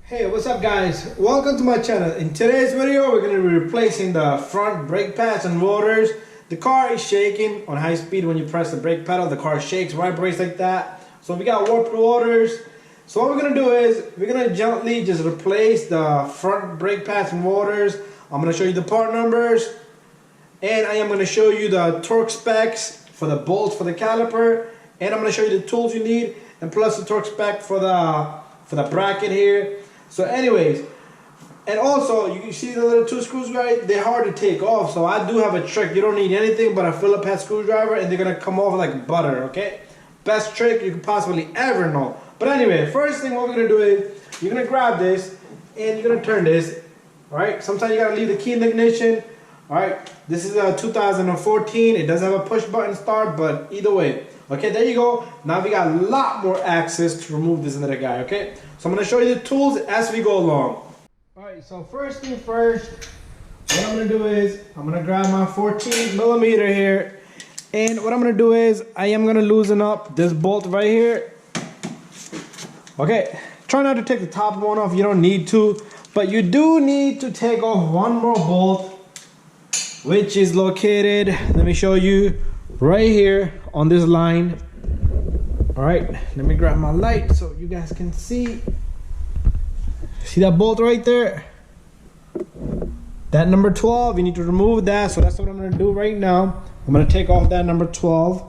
Hey, what's up guys? Welcome to my channel. In today's video, we're going to be replacing the front brake pads and rotors. The car is shaking on high speed. When you press the brake pedal, the car shakes, vibrates like that. So we got warped rotors. So what we're going to do is, we're going to gently just replace the front brake pads and rotors. I'm going to show you the part numbers. And I am going to show you the torque specs for the bolts for the caliper. And I'm going to show you the tools you need. And plus the torque spec for the bracket here. So anyways, and also you see the little two screws, right? They're hard to take off, so I do have a trick. You don't need anything but a Phillips head screwdriver and they're gonna come off like butter, okay? Best trick you could possibly ever know. But anyway, first thing what we're gonna do is you're gonna grab this and you're gonna turn this, all right? Sometimes you gotta leave the key in the ignition, all right? This is a 2014. It does have a push button start, but either way. Okay, there you go. Now we got a lot more access to remove this little guy, okay? So I'm gonna show you the tools as we go along. All right, so first thing first, what I'm gonna do is, I'm gonna grab my 14 millimeter here, and what I'm gonna do is, I am gonna loosen up this bolt right here. Okay, try not to take the top one off, you don't need to, but you do need to take off one more bolt, which is located, let me show you, right here on this line. All right, let me grab my light so you guys can see. See that bolt right there? That number 12, you need to remove that. So that's what I'm gonna do right now. I'm gonna take off that number 12,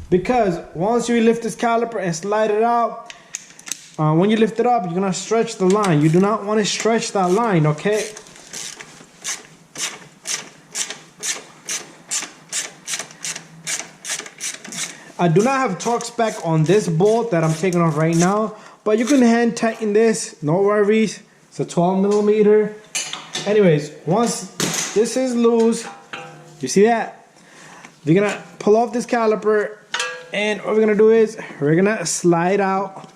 because once you lift this caliper and slide it out, when you lift it up, you're gonna stretch the line. You do not want to stretch that line, okay? I do not have torque spec on this bolt that I'm taking off right now, but you can hand tighten this, no worries. It's a 12 millimeter. Anyways, once this is loose, you see that? We're gonna pull off this caliper, and what we're gonna do is, we're gonna slide out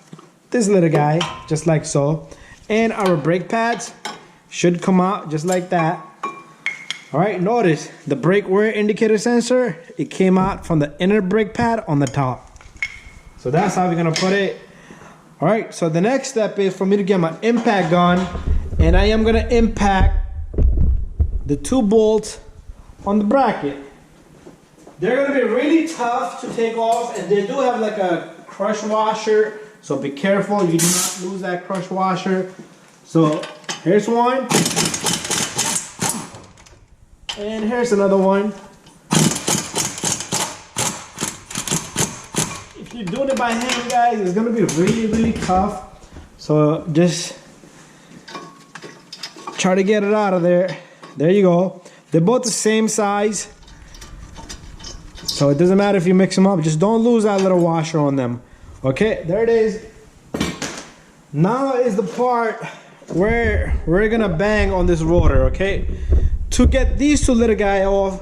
this little guy, just like so. And our brake pads should come out just like that. All right, notice the brake wear indicator sensor, it came out from the inner brake pad on the top. So that's how we're gonna put it. All right, so the next step is for me to get my impact gun, and I am gonna impact the two bolts on the bracket. They're gonna be really tough to take off, and they do have like a crush washer, so be careful you do not lose that crush washer. So here's one. And here's another one. If you're doing it by hand, guys, it's gonna be really, really tough. So just try to get it out of there. There you go. They're both the same size. So it doesn't matter if you mix them up. Just don't lose that little washer on them. Okay, there it is. Now is the part where we're gonna bang on this rotor, okay? To get these two little guy off,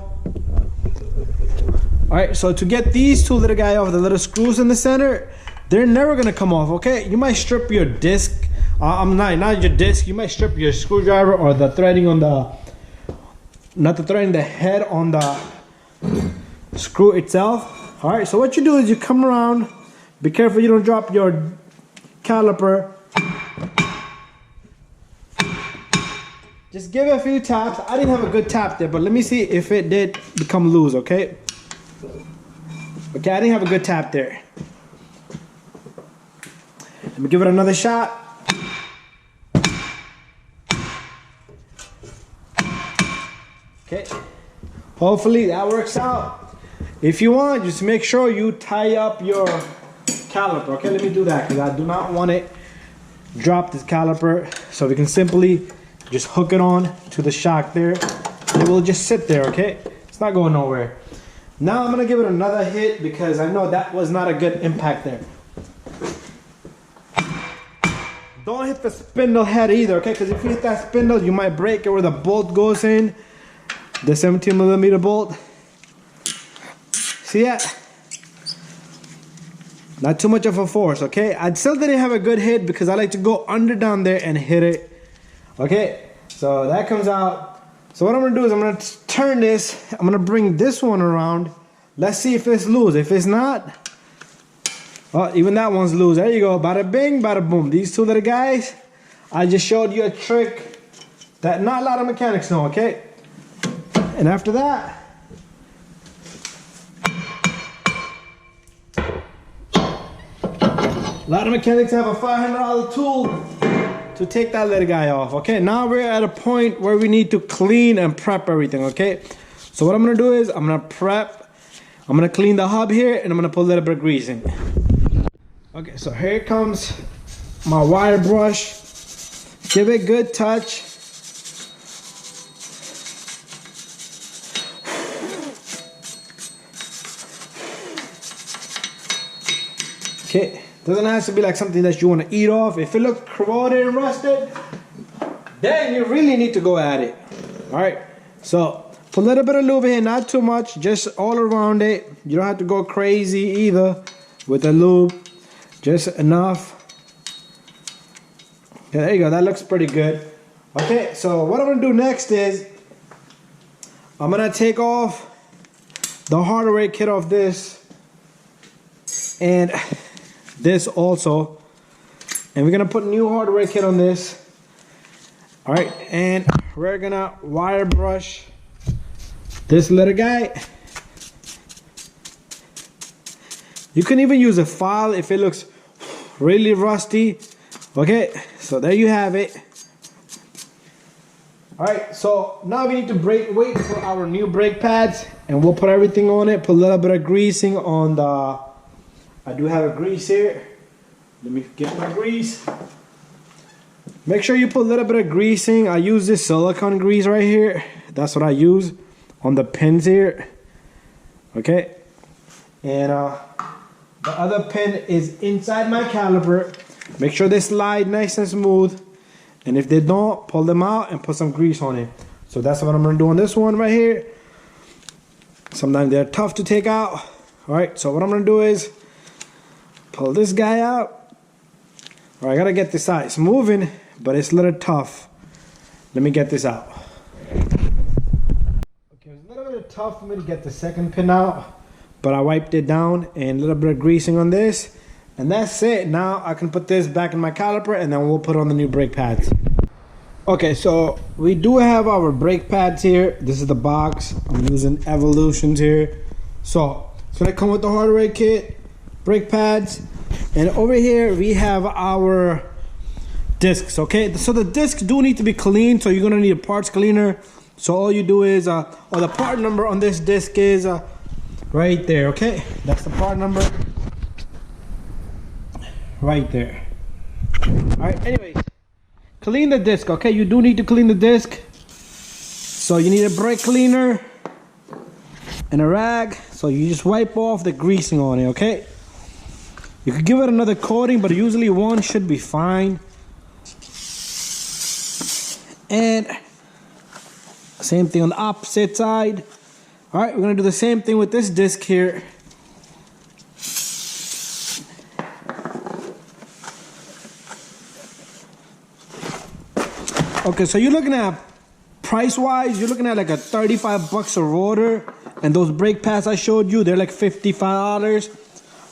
all right, so to get these two little guy off, the little screws in the center, they're never gonna come off, okay? You might strip your disc, not your disc, you might strip your screwdriver or the threading on the, not the threading, the head on the screw itself. All right, so what you do is you come around, be careful you don't drop your caliper. Just give it a few taps. I didn't have a good tap there, but let me see if it did become loose, okay? Okay, I didn't have a good tap there. Let me give it another shot. Okay, hopefully that works out. If you want, just make sure you tie up your caliper. Okay, let me do that, because I do not want it drop this caliper, so we can simply just hook it on to the shock there. It will just sit there, okay? It's not going nowhere. Now I'm gonna give it another hit, because I know that was not a good impact there. Don't hit the spindle head either, okay? Because if you hit that spindle, you might break it where the bolt goes in. The 17 millimeter bolt. See that? Not too much of a force, okay? I still didn't have a good hit, because I like to go under down there and hit it. Okay, so that comes out. So what I'm gonna do is I'm gonna turn this. I'm gonna bring this one around. Let's see if it's loose. If it's not, oh, even that one's loose. There you go. Bada bing, bada boom. These two little guys I just showed you a trick that not a lot of mechanics know, okay? And after that, a lot of mechanics have a $500 tool to take that little guy off, okay? Now we're at a point where we need to clean and prep everything, okay? So what I'm gonna do is I'm gonna clean the hub here, and I'm gonna put a little bit of grease in. Okay, so here comes my wire brush. Give it a good touch. Okay, doesn't have to be like something that you want to eat off. If it looks corroded and rusted, then you really need to go at it. All right, so put a little bit of lube in, not too much, just all around it. You don't have to go crazy either with the lube, just enough. Okay, there you go, that looks pretty good. Okay, so what I'm gonna do next is I'm gonna take off the hardware kit off this and this also, and we're gonna put new hardware kit on this. All right, and we're gonna wire brush this little guy. You can even use a file if it looks really rusty. Okay, so there you have it. All right, so now we need to wait for our new brake pads, and we'll put everything on it. Put a little bit of greasing on the, I do have a grease here. Let me get my grease. Make sure you put a little bit of greasing. I use this silicone grease right here. That's what I use on the pins here. Okay, and the other pin is inside my caliper. Make sure they slide nice and smooth, and if they don't, pull them out and put some grease on it. So that's what I'm gonna do on this one right here. Sometimes they're tough to take out. All right, so what I'm gonna do is pull this guy out. All right, I gotta get this out. It's moving, but it's a little tough. Let me get this out. Okay, it's a little bit tough for me to get the second pin out, but I wiped it down and a little bit of greasing on this. And that's it. Now I can put this back in my caliper, and then we'll put on the new brake pads. Okay, so we do have our brake pads here. This is the box. I'm using Evolutions here. So they come with the hardware kit, brake pads, and over here we have our discs, okay? So the discs do need to be cleaned, so you're gonna need a parts cleaner. So all you do is, the part number on this disc is right there, okay? That's the part number. Right there. All right, anyways, clean the disc, okay? You do need to clean the disc. So you need a brake cleaner and a rag. So you just wipe off the greasing on it, okay? You could give it another coating, but usually one should be fine. And same thing on the opposite side. All right, we're gonna do the same thing with this disc here. Okay, so you're looking at, price-wise, you're looking at like a 35 bucks a rotor, and those brake pads I showed you, they're like $55.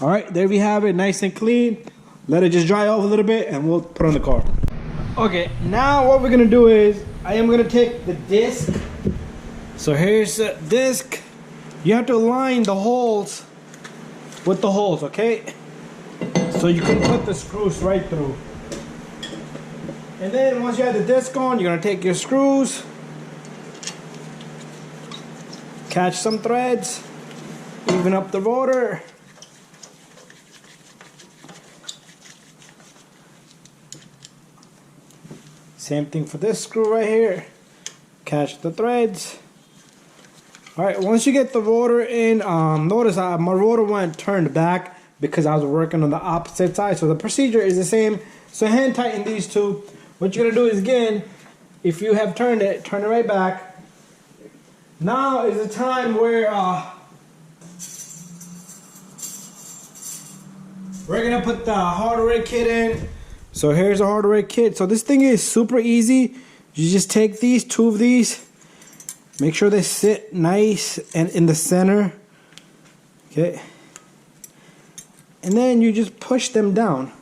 All right, there we have it, nice and clean. Let it just dry off a little bit, and we'll put on the car. Okay, now what we're gonna do is, I am gonna take the disc. So here's the disc. You have to align the holes with the holes, okay? So you can put the screws right through. And then once you have the disc on, you're gonna take your screws, catch some threads, even up the rotor. Same thing for this screw right here. Catch the threads. All right, once you get the rotor in, notice my rotor went turned back because I was working on the opposite side. So the procedure is the same. So hand tighten these two. What you're gonna do is, again, if you have turned it, turn it right back. Now is the time where we're gonna put the hardware kit in. So here's the hardware kit. So this thing is super easy. You just take these, two of these, make sure they sit nice and in the center. Okay. And then you just push them down.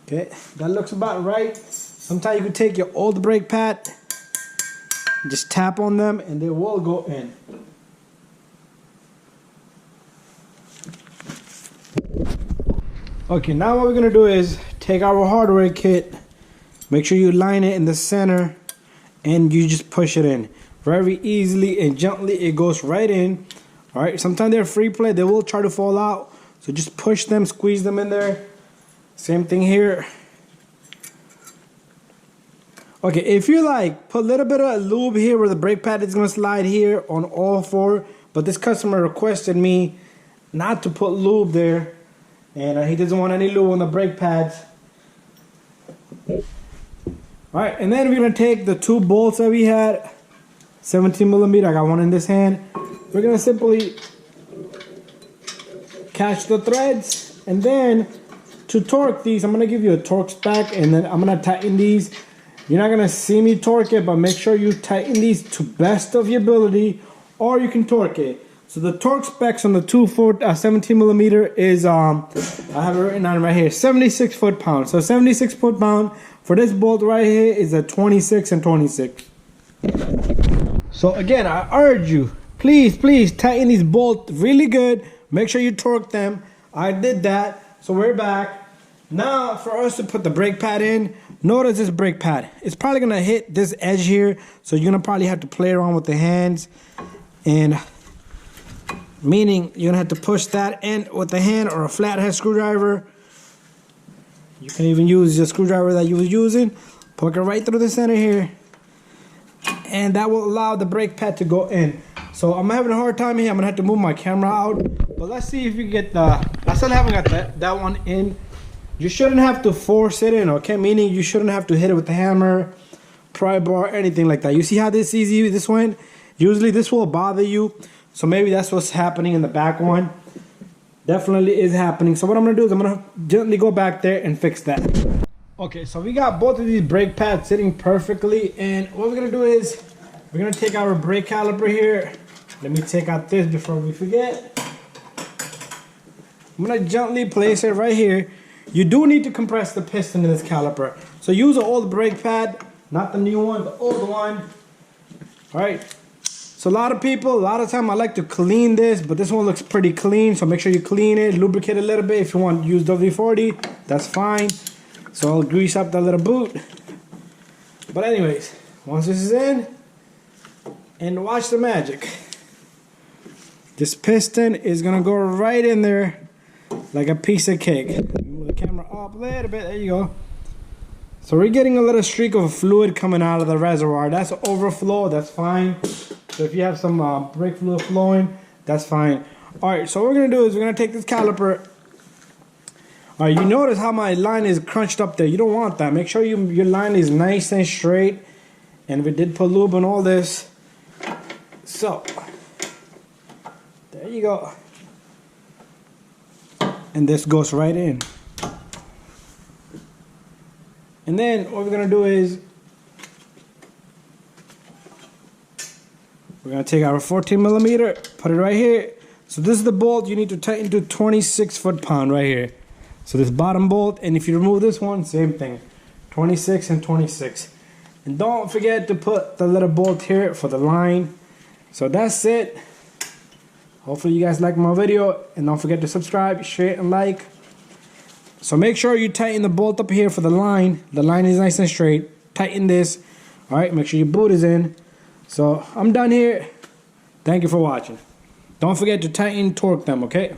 Okay, that looks about right. Sometimes you can take your old brake pad, just tap on them and they will go in. Okay, now what we're gonna do is take our hardware kit, make sure you line it in the center, and you just push it in. Very easily and gently, it goes right in. Alright, sometimes they're free play, they will try to fall out. So just push them, squeeze them in there. Same thing here. Okay, if you like, put a little bit of lube here where the brake pad is gonna slide here on all four. But this customer requested me not to put lube there. And he doesn't want any lube on the brake pads. Alright, and then we're gonna take the two bolts that we had, 17 millimeter, I got one in this hand. We're gonna simply catch the threads, and then to torque these, I'm gonna give you a torque spec, and then I'm gonna tighten these. You're not gonna see me torque it, but make sure you tighten these to best of your ability, or you can torque it. So the torque specs on the 17 millimeter is I have it written on right here, 76 foot-pounds. So 76 foot-pound for this bolt right here is a 26 and 26. So again, I urge you, please tighten these bolts really good. Make sure you torque them. I did that, so we're back. Now for us to put the brake pad in, notice this brake pad. It's probably gonna hit this edge here, so you're gonna probably have to play around with the hands, and meaning you're gonna have to push that in with the hand or a flathead screwdriver. You can even use the screwdriver that you was using. Poke it right through the center here, and that will allow the brake pad to go in. So I'm having a hard time here. I'm gonna have to move my camera out, but let's see if we get the. I still haven't got that one in. You shouldn't have to force it in, okay? Meaning you shouldn't have to hit it with the hammer, pry bar, anything like that. You see how this easy this went? Usually this will bother you, so maybe that's what's happening in the back one. Definitely is happening. So what I'm gonna do is I'm gonna gently go back there and fix that. Okay, so we got both of these brake pads sitting perfectly, and what we're gonna do is we're gonna take our brake caliper here. Let me take out this before we forget. I'm gonna gently place it right here. You do need to compress the piston in this caliper. So use an old brake pad, not the new one, the old one. All right. So a lot of time I like to clean this, but this one looks pretty clean. So make sure you clean it, lubricate it a little bit. If you want to use WD-40, that's fine. So I'll grease up that little boot. But anyways, once this is in, and watch the magic. This piston is gonna go right in there like a piece of cake. Move the camera up a little bit, there you go. So we're getting a little streak of fluid coming out of the reservoir. That's overflow, that's fine. So if you have some brake fluid flowing, that's fine. All right, so what we're gonna do is we're gonna take this caliper. All right, you notice how my line is crunched up there. You don't want that. Make sure your line is nice and straight. And we did put lube on all this. So, there you go. And this goes right in. And then what we're gonna do is we're gonna take our 14 millimeter, put it right here. So this is the bolt you need to tighten to 26 foot-pound right here. So this bottom bolt, and if you remove this one, same thing, 26 and 26. And don't forget to put the little bolt here for the line. So that's it. Hopefully you guys like my video, and don't forget to subscribe, share, and like. So make sure you tighten the bolt up here for the line. The line is nice and straight. Tighten this. All right, make sure your boot is in. So I'm done here. Thank you for watching. Don't forget to tighten, torque them, okay?